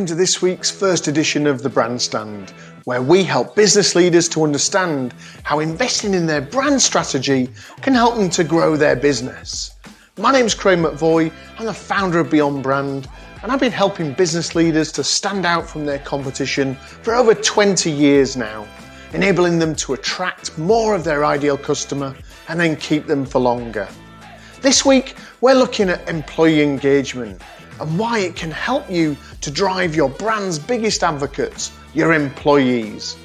Welcome to this week's first edition of the Brandstand, where we help business leaders to understand how investing in their brand strategy can help them to grow their business. My name's Craig McVoy, I'm the founder of Beyond Brand, and I've been helping business leaders to stand out from their competition for over 20 years now, enabling them to attract more of their ideal customer and then keep them for longer. This week, we're looking at employee engagement and why it can help you to drive your brand's biggest advocates, your employees.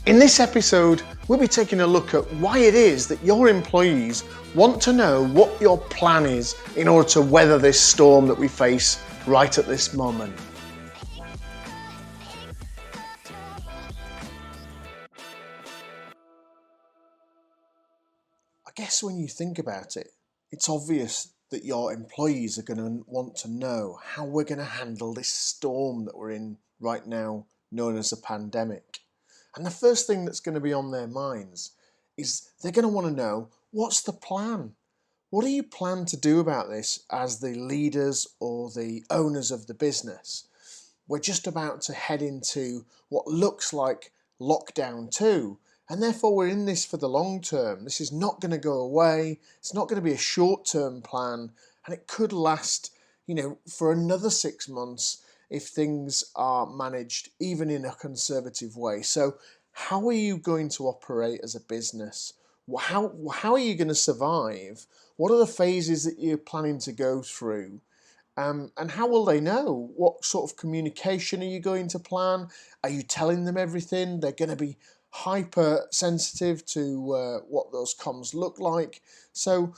In this episode, we'll be taking a look at why it is that your employees want to know what your plan is in order to weather this storm that we face right at this moment. I guess when you think about it, it's obvious that your employees are going to want to know how we're going to handle this storm that we're in right now, known as a pandemic. And the first thing that's going to be on their minds is they're going to want to know, what's the plan? What do you plan to do about this as the leaders or the owners of the business? We're just about to head into what looks like lockdown 2. And therefore we're in this for the long term. This is not going to go away. It's not going to be a short-term plan. And it could last, for another 6 months if things are managed even in a conservative way. So how are you going to operate as a business? How are you going to survive? What are the phases that you're planning to go through? And how will they know? What sort of communication are you going to plan? Are you telling them everything? They're going to be hyper sensitive to what those comms look like. So,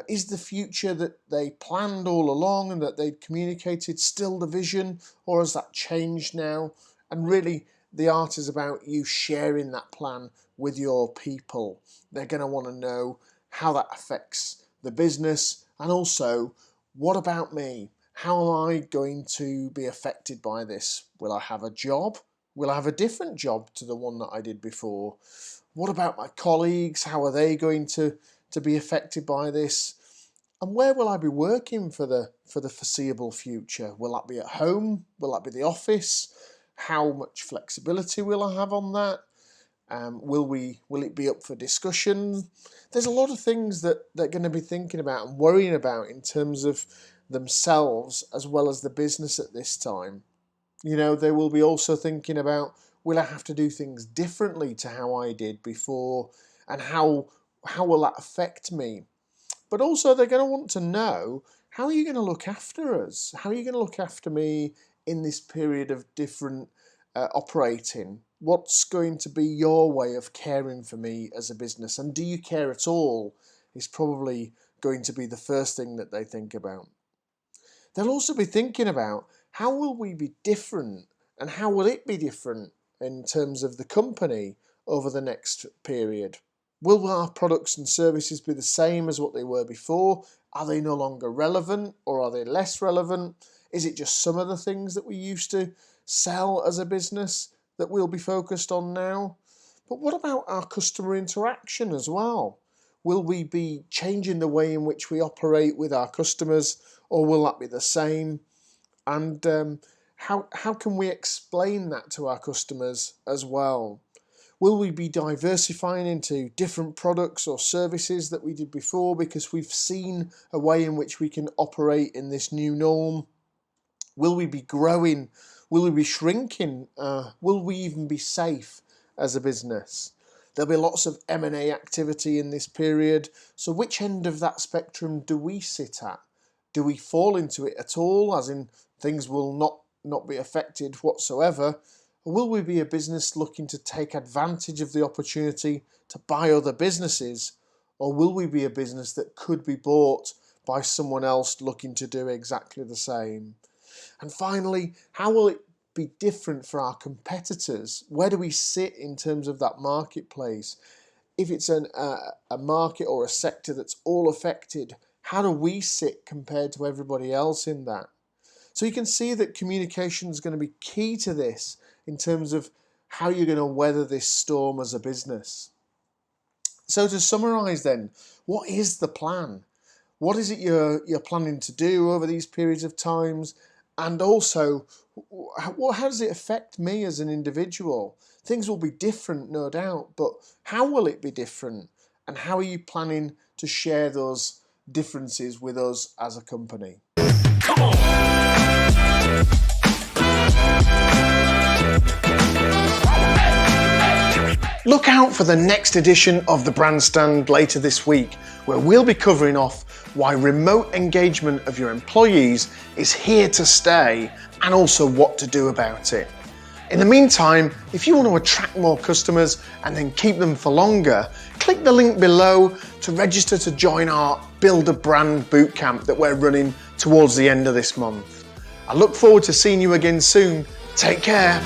is the future that they planned all along and that they communicated still the vision, or has that changed now? And really, the art is about you sharing that plan with your people. They're going to want to know how that affects the business, and also, what about me? How am I going to be affected by this? Will I have a job? Will I have a different job to the one that I did before? What about my colleagues? How are they going to be affected by this? And where will I be working for the foreseeable future? Will that be at home? Will that be the office? How much flexibility will I have on that? Will it be up for discussion? There's a lot of things that they're going to be thinking about and worrying about in terms of themselves as well as the business at this time. They will be also thinking about, will I have to do things differently to how I did before, and how will that affect me? But also they're going to want to know, how are you going to look after us? How are you going to look after me in this period of different operating? What's going to be your way of caring for me as a business? And do you care at all? Is probably going to be the first thing that they think about. They'll also be thinking about, how will we be different, and how will it be different in terms of the company over the next period? Will our products and services be the same as what they were before? Are they no longer relevant, or are they less relevant? Is it just some of the things that we used to sell as a business that we'll be focused on now? But what about our customer interaction as well? Will we be changing the way in which we operate with our customers, or will that be the same? And how can we explain that to our customers as well? Will we be diversifying into different products or services that we did before because we've seen a way in which we can operate in this new norm? Will we be growing? Will we be shrinking? Will we even be safe as a business? There'll be lots of M&A activity in this period. So which end of that spectrum do we sit at? Do we fall into it at all, as in things will not be affected whatsoever? Or will we be a business looking to take advantage of the opportunity to buy other businesses? Or will we be a business that could be bought by someone else looking to do exactly the same? And finally, how will it be different for our competitors? Where do we sit in terms of that marketplace? If it's a market or a sector that's all affected, how do we sit compared to everybody else in that? So you can see that communication is going to be key to this in terms of how you're going to weather this storm as a business. So to summarise then, what is the plan? What is it you're planning to do over these periods of times? And also, How does it affect me as an individual? Things will be different, no doubt, but how will it be different? And how are you planning to share those differences with us as a company? Come on! Look out for the next edition of the Brandstand later this week, where we'll be covering off why remote engagement of your employees is here to stay and also what to do about it. In the meantime, if you want to attract more customers and then keep them for longer, click the link below to register to join our Build a Brand bootcamp that we're running towards the end of this month. I look forward to seeing you again soon. Take care.